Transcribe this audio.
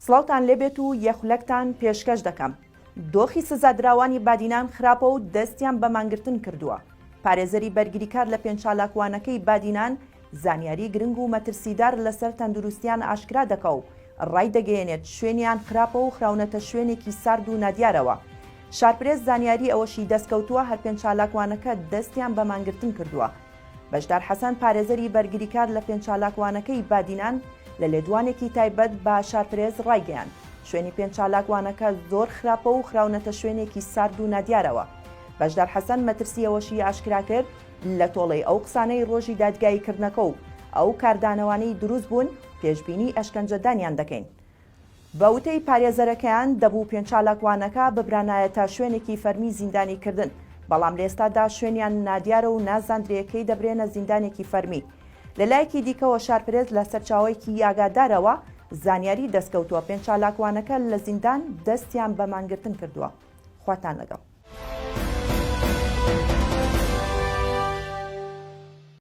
سڵاوتان لێبێت و یەخولەکتان پێشکەش دەکەم. دۆخی سزادراوانی بادینان خراپە و دەستیان بە مانگرتن کردووە. پارێزەری بەرگریکار لە پێنجچالاکوانەکەی بادینان زانیاری گرنگ و مەترسیدار لەسەر تەندروستیان ئاشکرا دەکە و ڕای دەگەیەنێت شوێنیان خراپە و خراونەتە شوێنێکی سارد و نادیارەوە. شارپرێز زانیاری ئەوەشی دەستکەوتووە هەر پێنجچالاکوانەکە دەستیان بە مانگرتن کردووە. بەشدار حەسەن پارێزەری بەرگریکار لە پێنجچالاکوانەکەی بادینان لە لێدوانێکی تایبەت بە شارپرێز ڕایگەیاند شوێنی پێنجچالاکوانەکە زۆر خراپە و خراونەتە شوێنێکی سارد و نادیارەوە. بەشدار حەسەن مەترسیەوەشی ئاشکرا کرد لە تۆڵەی ئەو قسانەی ڕۆژی دادگاییکردنەکە و ئەو کاردانەوانەی دروست بوون پێشبینی ئەشکەنجەدانیان دەکەین. بە وتەی پارێزەرەکەیان دەبوو پێنجچالاکوانەکە ببرانایە تا شوێنێکی فەرمی زیندانی کردن، بەڵام لێستادا شوێنیان نادیارە و نازاندرێکەی دەبرێنە زیندانێکی فەرمی. لەلایەکی دیکەوە شارپرێز لە سەرچاوەیەکی ئاگادارەوە زانیاری دەستکەوتووە پێنجچالاکوانەکە لە زیندان دەستیان بە مانگرتن کردووە. خواتان لەگەڵ.